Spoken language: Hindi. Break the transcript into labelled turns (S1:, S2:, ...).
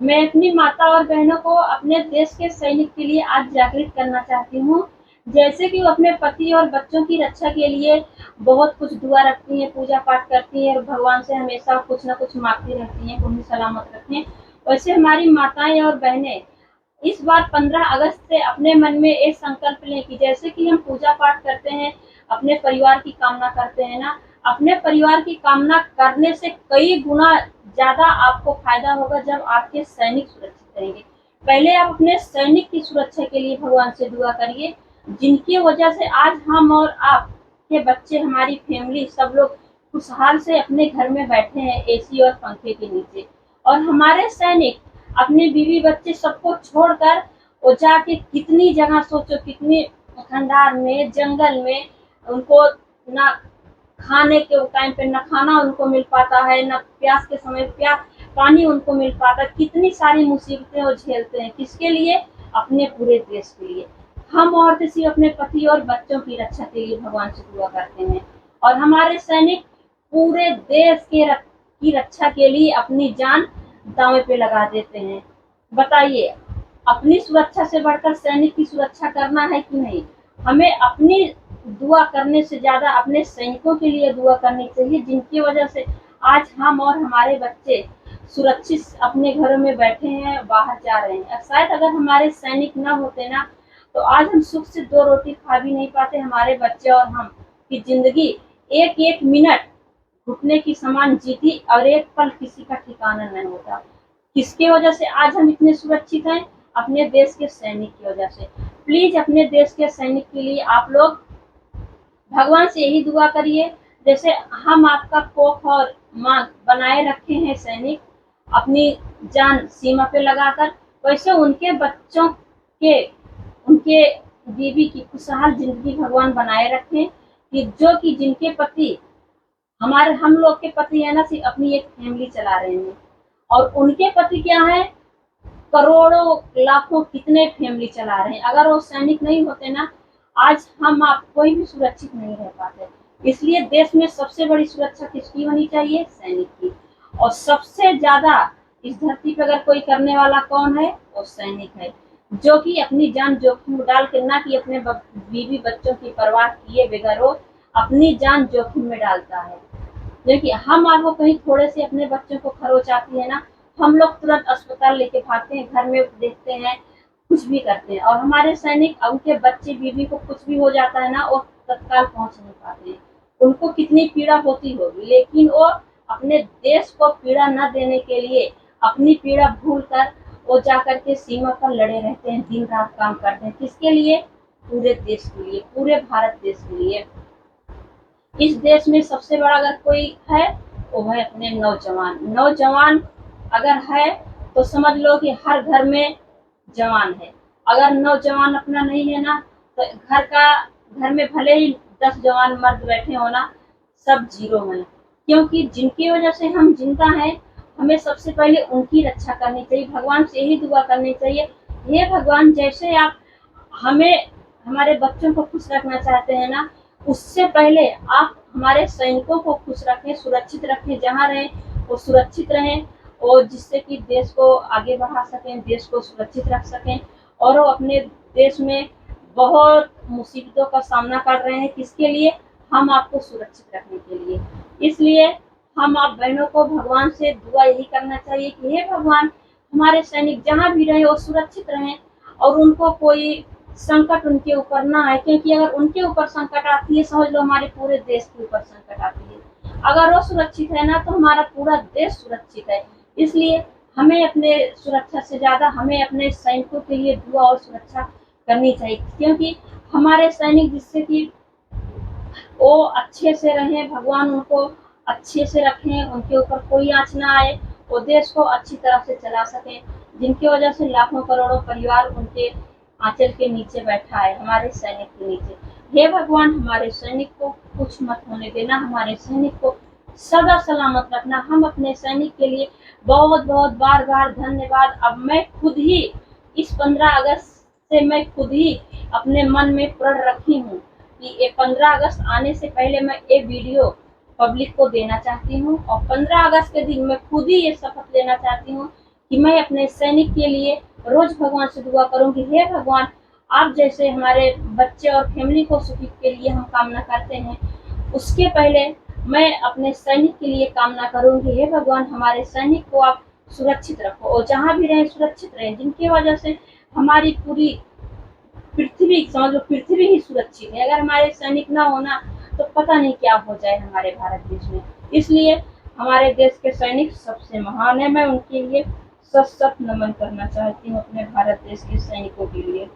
S1: मैं अपनी माता और बहनों को अपने देश के सैनिक के लिए आज जागृत करना चाहती हूँ। जैसे कि वो अपने पति और बच्चों की रक्षा के लिए बहुत कुछ दुआ रखती हैं, पूजा पाठ करती हैं और भगवान से हमेशा कुछ न कुछ मांगती रहती हैं कि उन्हें सलामत रखें। वैसे हमारी माताएं और बहनें इस बार 15 अगस्त से अपने मन में एक संकल्प लें कि जैसे कि हम पूजा पाठ करते हैं, अपने परिवार की कामना करते हैं ना, अपने परिवार की कामना करने से कई गुना ज़्यादा आपको फ़ायदा होगा जब आपके सैनिक सुरक्षित रहेंगे। पहले आप अपने सैनिक की सुरक्षा के लिए भगवान से दुआ करिए, जिनकी वजह से आज हम और आपके बच्चे, हमारी फैमिली सब लोग खुशहाल से अपने घर में बैठे हैं एसी और पंखे के नीचे। और हमारे सैनिक अपने बीवी बच्चे सबको छोड़कर वो जाके कितनी जगह, सोचो कितनी खंडार में, जंगल में, उनको ना खाने के टाइम पे न खाना उनको मिल पाता है, न प्यास के समय प्यास पानी उनको मिल पाता है। कितनी सारी मुसीबतें वो झेलते हैं, किसके लिए? अपने पूरे देश के लिए। हम औरतें सिर्फ अपने पति और बच्चों की रक्षा के लिए भगवान से दुआ करते हैं, और हमारे सैनिक पूरे देश की रक्षा के लिए अपनी जान दांव पे लगा देते हैं। बताइए, अपनी सुरक्षा से बढ़कर सैनिक की सुरक्षा करना है कि नहीं? हमें अपनी दुआ करने से ज़्यादा अपने सैनिकों के लिए दुआ करनी चाहिए, जिनकी वजह से आज हम और हमारे बच्चे सुरक्षित अपने घरों में बैठे हैं, बाहर जा रहे हैं। शायद अगर हमारे सैनिक ना होते ना, तो आज हम सुख से 2 रोटी खा भी नहीं पाते, हमारे बच्चे और हम की ज़िंदगी एक-एक मिनट घुटने की समान जीती और एक पल किसी का ठिकाना नहीं होता। किसकी वजह से आज हम इतने सुरक्षित हैं? अपने देश के सैनिक की वजह से। प्लीज़ अपने देश के सैनिक के लिए आप लोग भगवान से यही दुआ करिए, जैसे हम आपका कोख और मांग बनाए रखे हैं सैनिक अपनी जान सीमा पे लगाकर, वैसे उनके बच्चों के, उनके बीवी की खुशहाल जिंदगी भगवान बनाए रखें, कि जो कि जिनके पति, हमारे हम लोग के पति है ना, सिर्फ अपनी एक फैमिली चला रहे हैं, और उनके पति क्या है, करोड़ों लाखों कितने फैमिली चला रहे हैं। अगर वो सैनिक नहीं होते ना, आज हम आप कोई भी सुरक्षित नहीं रह पाते। इसलिए देश में सबसे बड़ी सुरक्षा किसकी होनी चाहिए? सैनिक की। और सबसे ज्यादा इस धरती पर अगर कोई करने वाला कौन है? वो सैनिक है, जो कि अपनी जान जोखिम में डाल के, ना कि अपने बीवी बच्चों की परवाह किए बगैर वो अपनी जान जोखिम में डालता है। देखिए, हम आपको कहीं थोड़े से अपने बच्चों को खरोच आती है ना, हम लोग तुरंत अस्पताल लेके भागते हैं, घर में देखते हैं, कुछ भी करते हैं। और हमारे सैनिक, उनके बच्चे बीवी को कुछ भी हो जाता है ना, वो तत्काल पहुंच नहीं पाते हैं। उनको कितनी पीड़ा होती होगी, लेकिन वो अपने देश को पीड़ा न देने के लिए अपनी पीड़ा भूल कर वो जाकर के सीमा पर लड़े रहते हैं, दिन रात काम करते हैं। किसके लिए? पूरे देश के लिए, पूरे भारत देश के लिए। इस देश में सबसे बड़ा अगर कोई है, वो है अपने नौजवान। नौजवान अगर है तो समझ लो कि हर घर में जवान है। अगर नौजवान अपना नहीं है ना, तो घर में भले ही 10 जवान मर्द बैठे हो ना, सब जीरो हैं। क्योंकि जिनकी वजह से हम जिंदा हैं, हमें सबसे पहले उनकी रक्षा करनी चाहिए। भगवान से यही दुआ करनी चाहिए, हे भगवान, जैसे आप हमें, हमारे बच्चों को खुश रखना चाहते हैं ना, उससे पहले आप हमारे सैनिकों को खुश रखें, सुरक्षित रखें, जहाँ रहें वो सुरक्षित रहें, और जिससे कि देश को आगे बढ़ा सकें, देश को सुरक्षित रख सकें। और वो अपने देश में बहुत मुसीबतों का सामना कर रहे हैं, किसके लिए? हम आपको सुरक्षित रखने के लिए। इसलिए हम आप बहनों को भगवान से दुआ यही करना चाहिए कि हे भगवान, हमारे सैनिक जहाँ भी रहे वो सुरक्षित रहें, और उनको कोई संकट उनके ऊपर ना आए। क्योंकि अगर उनके ऊपर संकट आती है, समझ लो हमारे पूरे देश के ऊपर संकट आती है। अगर वो सुरक्षित है ना, तो हमारा पूरा देश सुरक्षित है। इसलिए हमें अपने सुरक्षा से ज़्यादा हमें अपने सैनिकों के लिए दुआ और सुरक्षा करनी चाहिए, क्योंकि हमारे सैनिक, जिससे कि वो अच्छे से रहें, भगवान उनको अच्छे से रखें, उनके ऊपर कोई आँच ना आए, वो देश को अच्छी तरह से चला सकें, जिनकी वजह से लाखों करोड़ों परिवार उनके आंचल के नीचे बैठा है, हमारे सैनिक के नीचे। हे भगवान, हमारे सैनिक को कुछ मत होने देना, हमारे सैनिक को सदा सलामत रखना। हम अपने सैनिक के लिए बहुत बहुत बार बार धन्यवाद। अब मैं खुद ही इस 15 अगस्त से मैं खुद ही अपने मन में प्रण रखी हूँ कि ये 15 अगस्त आने से पहले मैं ये वीडियो पब्लिक को देना चाहती हूँ, और 15 अगस्त के दिन मैं खुद ही ये शपथ लेना चाहती हूँ कि मैं अपने सैनिक के लिए रोज भगवान से दुआ करूंगी, हे भगवान आप जैसे हमारे बच्चे और फैमिली को सुखी के लिए हम कामना करते हैं, उसके पहले मैं अपने सैनिक के लिए कामना करूंगी, हे भगवान हमारे सैनिक को आप सुरक्षित रखो और जहाँ भी रहें सुरक्षित रहें, जिनकी वजह से हमारी पूरी पृथ्वी समझ लो पृथ्वी ही सुरक्षित है। अगर हमारे सैनिक ना होना तो पता नहीं क्या हो जाए हमारे भारत देश में। इसलिए हमारे देश के सैनिक सबसे महान है, मैं उनके लिए सत सत नमन करना चाहती हूँ अपने भारत देश के सैनिकों के लिए।